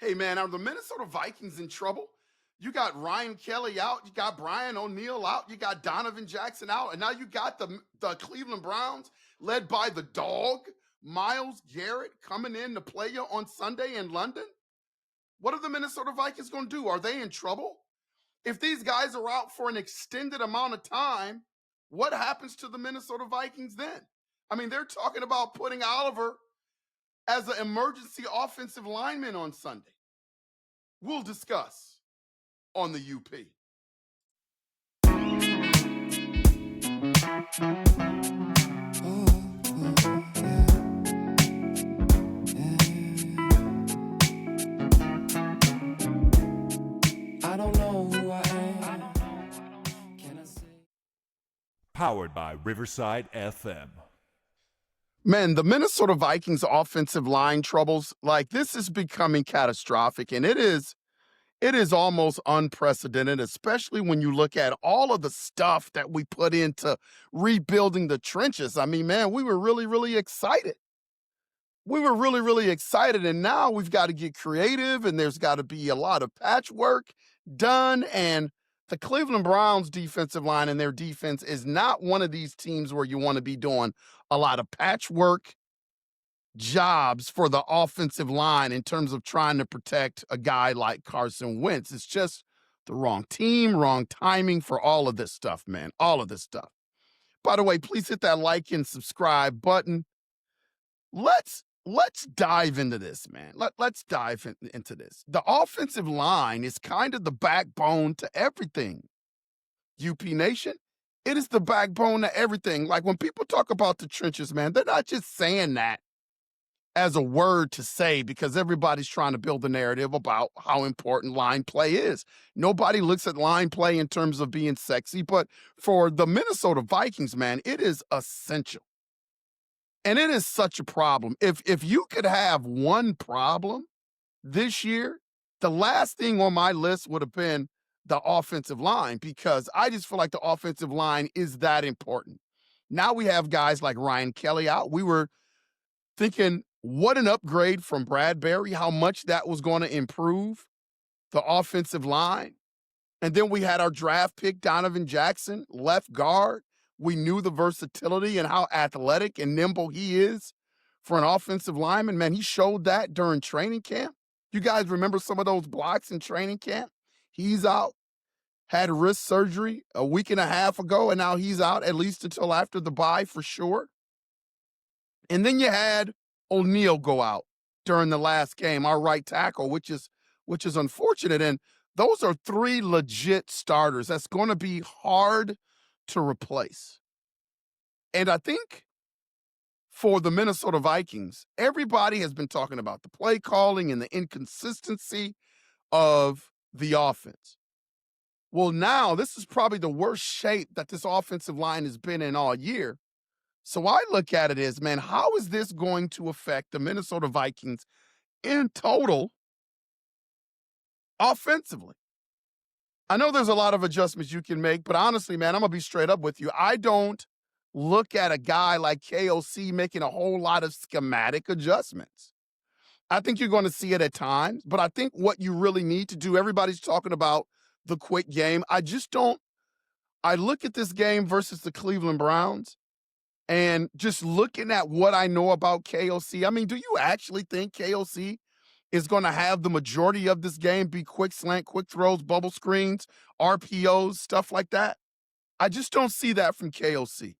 Hey man, are the Minnesota Vikings in trouble? You got Ryan Kelly out, you got Brian O'Neill out, you got Donovan Jackson out, and now you got the Cleveland Browns led by the dog, Myles Garrett, coming in to play you on Sunday in London. What are the Minnesota Vikings going to do? Are they in trouble? If these guys are out for an extended amount of time, what happens to the Minnesota Vikings then? I mean, they're talking about putting Oliver as an emergency offensive lineman on Sunday. We'll discuss on the UP. I don't know who I am. Can I say? Powered by Riverside FM. Man, the Minnesota Vikings offensive line troubles, like this is becoming catastrophic, and it is almost unprecedented, especially when you look at all of the stuff that we put into rebuilding the trenches. I mean, man, we were really, really excited. We were really, really excited, and now we've got to get creative, and there's got to be a lot of patchwork done. And the Cleveland Browns defensive line and their defense is not one of these teams where you want to be doing a lot of patchwork jobs for the offensive line in terms of trying to protect a guy like Carson Wentz. It's just the wrong team, wrong timing for all of this stuff, man. All of this stuff. By the way, please hit that like and subscribe button. Let's dive into this, man. Let's dive into this. The offensive line is kind of the backbone to everything. UP Nation, it is the backbone to everything. Like when people talk about the trenches, man, they're not just saying that as a word to say because everybody's trying to build a narrative about how important line play is. Nobody looks at line play in terms of being sexy, but for the Minnesota Vikings, man, it is essential. And it is such a problem. If you could have one problem this year, the last thing on my list would have been the offensive line because I just feel like the offensive line is that important. Now we have guys like Ryan Kelly out. We were thinking, what an upgrade from Bradbury, how much that was going to improve the offensive line. And then we had our draft pick, Donovan Jackson, left guard. We knew the versatility and how athletic and nimble he is for an offensive lineman. Man, he showed that during training camp. You guys remember some of those blocks in training camp? He's out, had wrist surgery a week and a half ago, and now he's out at least until after the bye for sure. And then you had O'Neill go out during the last game, our right tackle, which is unfortunate. And those are three legit starters. That's going to be hard to replace. And I think for the Minnesota Vikings, everybody has been talking about the play calling and the inconsistency of the offense. Well, now this is probably the worst shape that this offensive line has been in all year. So I look at it as, man, how is this going to affect the Minnesota Vikings in total offensively? I know there's a lot of adjustments you can make, but honestly, man, I'm going to be straight up with you. I don't look at a guy like KOC making a whole lot of schematic adjustments. I think you're going to see it at times, but I think what you really need to do, everybody's talking about the quick game. I look at this game versus the Cleveland Browns and just looking at what I know about KOC, I mean, do you actually think KOC is going to have the majority of this game be quick slant, quick throws, bubble screens, RPOs, stuff like that? I just don't see that from KOC.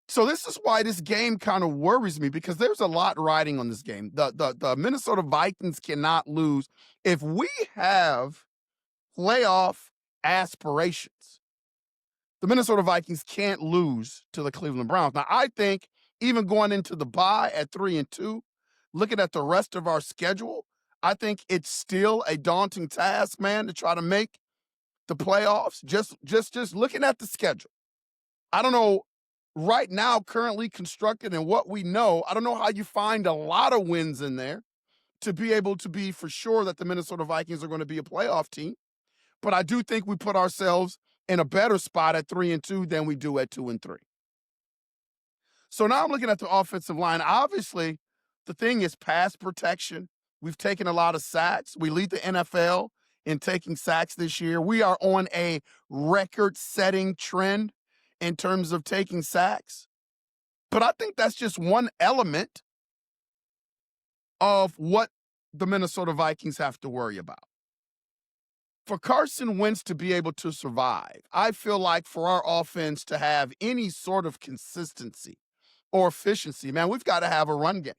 So this is why this game kind of worries me because there's a lot riding on this game. The Minnesota Vikings cannot lose. If we have playoff aspirations, the Minnesota Vikings can't lose to the Cleveland Browns. Now, I think even going into the bye at 3-2, looking at the rest of our schedule, I think it's still a daunting task, man, to try to make the playoffs. Just looking at the schedule. I don't know right now, currently constructed and what we know, I don't know how you find a lot of wins in there to be able to be for sure that the Minnesota Vikings are going to be a playoff team. But I do think we put ourselves in a better spot at 3-2 than we do at 2-3. So now I'm looking at the offensive line. Obviously, the thing is pass protection. We've taken a lot of sacks. We lead the NFL in taking sacks this year. We are on a record-setting trend in terms of taking sacks. But I think that's just one element of what the Minnesota Vikings have to worry about. For Carson Wentz to be able to survive, I feel like for our offense to have any sort of consistency or efficiency, man, we've got to have a run game.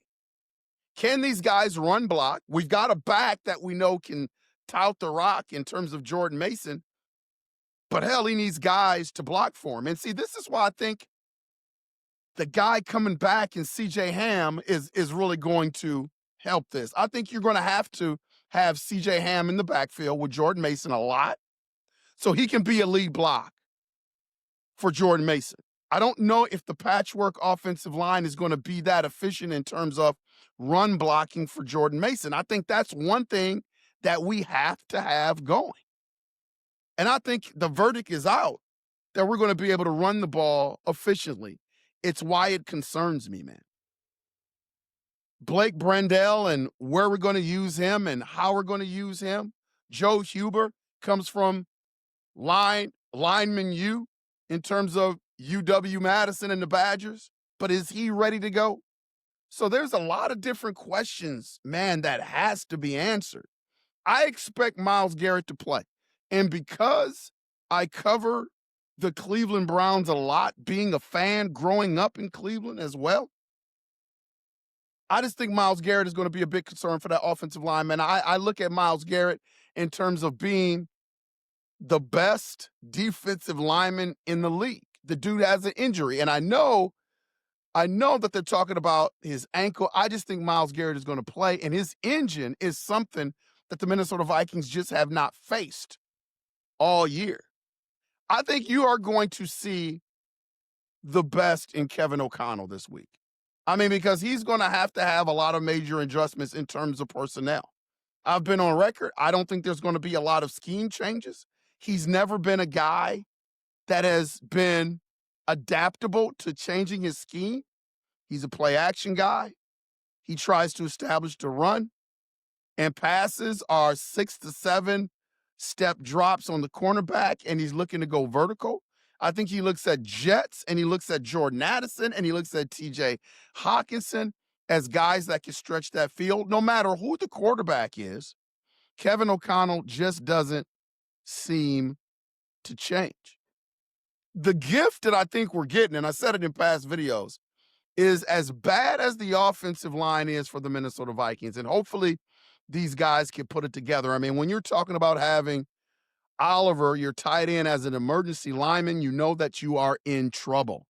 Can these guys run block? We've got a back that we know can tout the rock in terms of Jordan Mason, but hell, he needs guys to block for him. And see, this is why I think the guy coming back in CJ Ham is really going to help this. I think you're going to have CJ Ham in the backfield with Jordan Mason a lot so he can be a lead block for Jordan Mason. I don't know if the patchwork offensive line is going to be that efficient in terms of run blocking for Jordan Mason. I think that's one thing that we have to have going. And I think the verdict is out that we're going to be able to run the ball efficiently. It's why it concerns me, man. Blake Brendel and where we're going to use him and how we're going to use him. Joe Huber comes from lineman U in terms of UW-Madison and the Badgers, but is he ready to go? So there's a lot of different questions, man, that has to be answered. I expect Myles Garrett to play. And because I cover the Cleveland Browns a lot, being a fan, growing up in Cleveland as well, I just think Myles Garrett is going to be a big concern for that offensive line, man. I look at Myles Garrett in terms of being the best defensive lineman in the league. The dude has an injury, and I know that they're talking about his ankle. I just think Myles Garrett is going to play, and his engine is something that the Minnesota Vikings just have not faced all year. I think you are going to see the best in Kevin O'Connell this week. I mean, because he's going to have a lot of major adjustments in terms of personnel. I've been on record. I don't think there's going to be a lot of scheme changes. He's never been a guy that has been adaptable to changing his scheme. He's a play action guy. He tries to establish the run, and passes are 6 to 7 step drops on the cornerback, and he's looking to go vertical. I think he looks at Jets, and he looks at Jordan Addison, and he looks at TJ Hawkinson as guys that can stretch that field. No matter who the quarterback is, Kevin O'Connell just doesn't seem to change. The gift that I think we're getting, and I said it in past videos, is as bad as the offensive line is for the Minnesota Vikings, and hopefully these guys can put it together. I mean, when you're talking about having Oliver, your tight end, as an emergency lineman, you know that you are in trouble.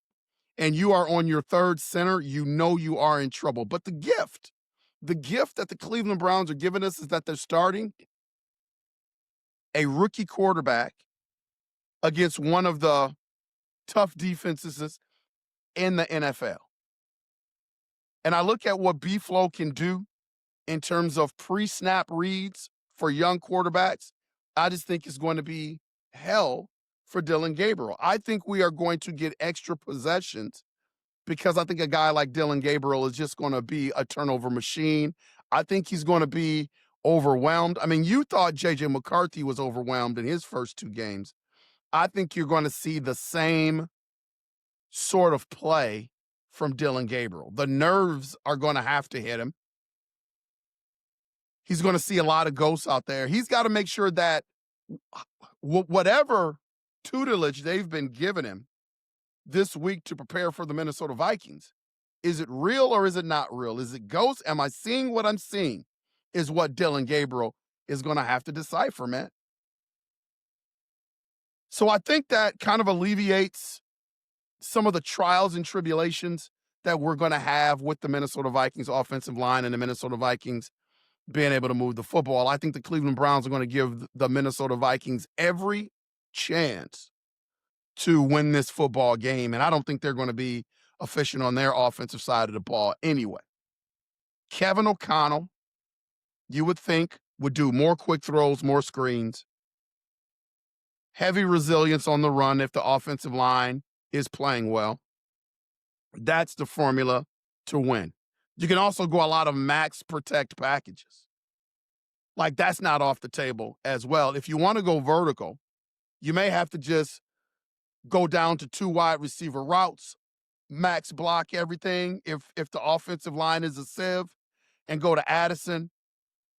And you are on your third center, you know you are in trouble. But the gift that the Cleveland Browns are giving us is that they're starting a rookie quarterback against one of the tough defenses in the NFL. And I look at what B-Flow can do in terms of pre-snap reads for young quarterbacks. I just think it's going to be hell for Dillon Gabriel. I think we are going to get extra possessions because I think a guy like Dillon Gabriel is just going to be a turnover machine. I think he's going to be overwhelmed. I mean, you thought J.J. McCarthy was overwhelmed in his first 2 games. I think you're going to see the same sort of play from Dillon Gabriel. The nerves are going to have to hit him. He's going to see a lot of ghosts out there. He's got to make sure that whatever tutelage they've been giving him this week to prepare for the Minnesota Vikings, is it real or is it not real? Is it ghosts? Am I seeing what I'm seeing? Is what Dillon Gabriel is going to have to decipher, man. So I think that kind of alleviates some of the trials and tribulations that we're going to have with the Minnesota Vikings offensive line and the Minnesota Vikings being able to move the football. I think the Cleveland Browns are going to give the Minnesota Vikings every chance to win this football game, and I don't think they're going to be efficient on their offensive side of the ball anyway. Kevin O'Connell, you would think, would do more quick throws, more screens, heavy resilience on the run if the offensive line is playing well. That's the formula to win. You can also go a lot of max protect packages. Like, that's not off the table as well. If you want to go vertical, you may have to just go down to 2 wide receiver routes, max block everything if the offensive line is a sieve, and go to Addison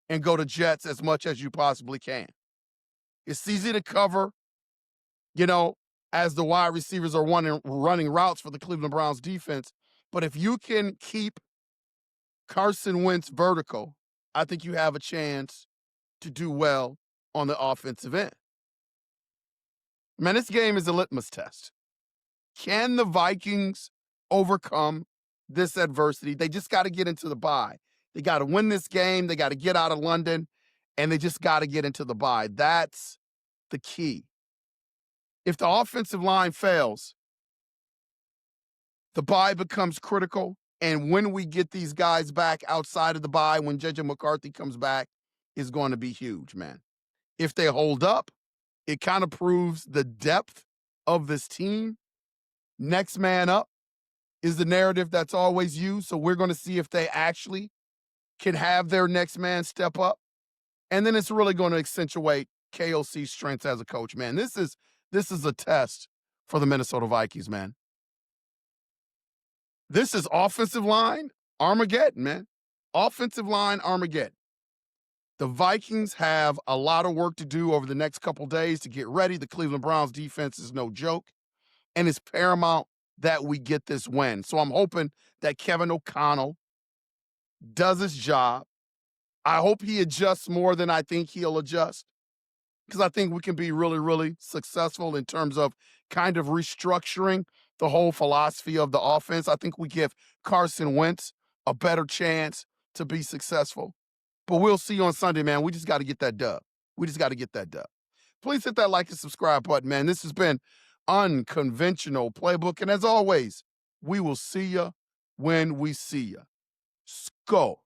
and go to Jets as much as you possibly can. It's easy to cover, you know, as the wide receivers are running routes for the Cleveland Browns defense. But if you can keep Carson Wentz vertical, I think you have a chance to do well on the offensive end. Man, this game is a litmus test. Can the Vikings overcome this adversity? They just got to get into the bye. They got to win this game. They got to get out of London, and they just got to get into the bye. That's the key. If the offensive line fails, the bye becomes critical. And when we get these guys back outside of the bye, when J.J. McCarthy comes back, is going to be huge, man. If they hold up, it kind of proves the depth of this team. Next man up is the narrative that's always used. So we're going to see if they actually can have their next man step up. And then it's really going to accentuate KOC's strengths as a coach, man. This is a test for the Minnesota Vikings, man. This is offensive line Armageddon, man. Offensive line Armageddon. The Vikings have a lot of work to do over the next couple days to get ready. The Cleveland Browns defense is no joke, and it's paramount that we get this win. So I'm hoping that Kevin O'Connell does his job. I hope he adjusts more than I think he'll adjust, because I think we can be really, really successful in terms of kind of restructuring the whole philosophy of the offense. I think we give Carson Wentz a better chance to be successful. But we'll see you on Sunday, man. We just got to get that dub. We just got to get that dub. Please hit that like and subscribe button, man. This has been Unconventional Playbook. And as always, we will see you when we see you. Skol.